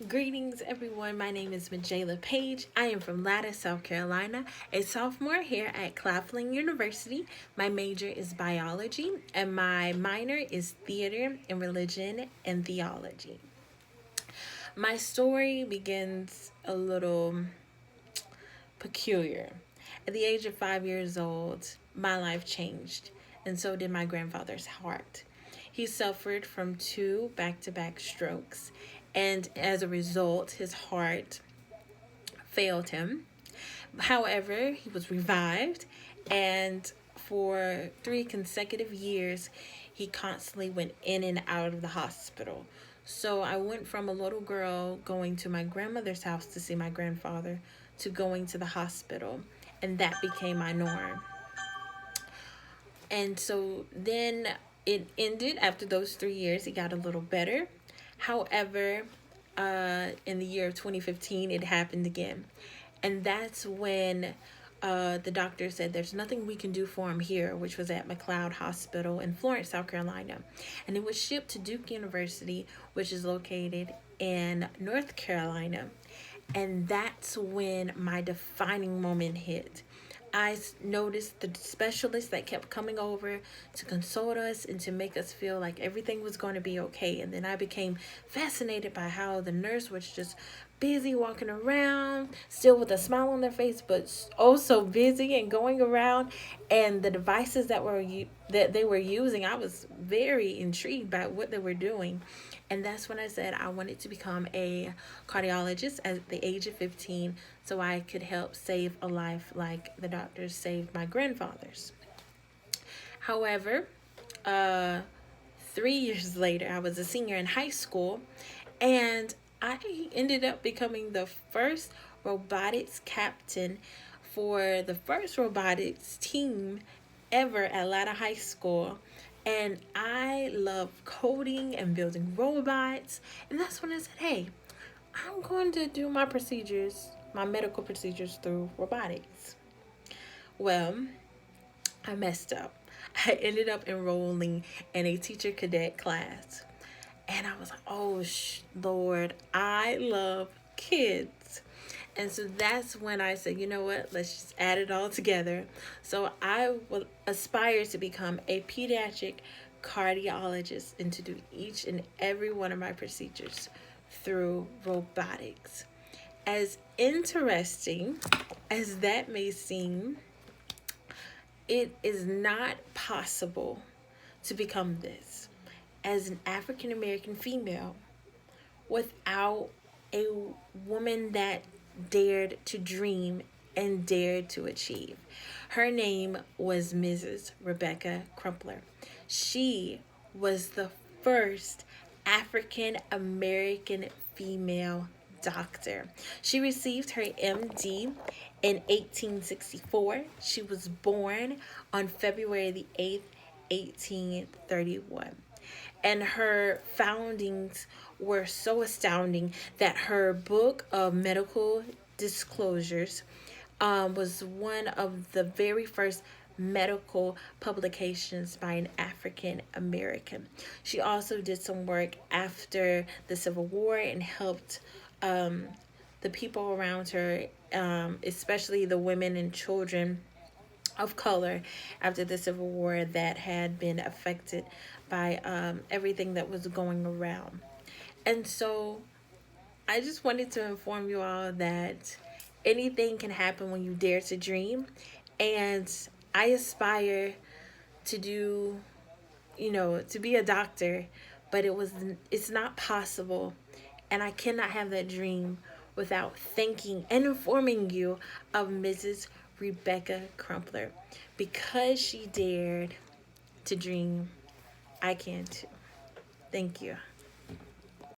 Greetings, everyone. My name is Majayla Page. I am from Latta, South Carolina, a sophomore here at Claflin University. My major is biology, and my minor is theater and religion and theology. My story begins a little peculiar. At the age of 5 years old, my life changed, and so did my grandfather's heart. He suffered from two back to back strokes, and as a result, his heart failed him. However, he was revived, and for 3 consecutive years, he constantly went in and out of the hospital. So I went from a little girl going to my grandmother's house to see my grandfather to going to the hospital, and that became my norm. And so then it ended after those 3 years. It got a little better. However, in the year of 2015, it happened again. And that's when the doctor said there's nothing we can do for him here, which was at McLeod Hospital in Florence, South Carolina. And it was shipped to Duke University, which is located in North Carolina. And that's when my defining moment hit. I noticed the specialists that kept coming over to consult us and to make us feel like everything was going to be okay. And then I became fascinated by how the nurse was just busy walking around, still with a smile on their face, but also busy and going around. And the devices that they were using, I was very intrigued by what they were doing. And that's when I said I wanted to become a cardiologist at the age of 15 so I could help save a life like the doctors saved my grandfather's. However, 3 years later, I was a senior in high school, and I ended up becoming the first robotics captain for the first robotics team ever at Latta High School. And I love coding and building robots. And that's when I said, hey, I'm going to do my medical procedures through robotics. Well, I messed up. I ended up enrolling in a teacher cadet class. And I was like, oh, Lord, I love kids. And so that's when I said, you know what, let's just add it all together. So I will aspire to become a pediatric cardiologist and to do each and every one of my procedures through robotics. As interesting as that may seem, it is not possible to become this as an African American female without a woman that dared to dream and dared to achieve. Her name was Mrs. Rebecca Crumpler. She was the first African American female doctor. She received her MD in 1864. She was born on February the 8th, 1831. And her foundings were so astounding that her book of medical disclosures was one of the very first medical publications by an African American. She also did some work after the Civil War and helped the people around her, especially the women and children of color after the Civil War that had been affected by everything that was going around. And so I just wanted to inform you all that anything can happen when you dare to dream. And I aspire to do, to be a doctor, but it's not possible. And I cannot have that dream without thanking and informing you of Mrs. Rebecca Crumpler. Because she dared to dream, I can too. Thank you.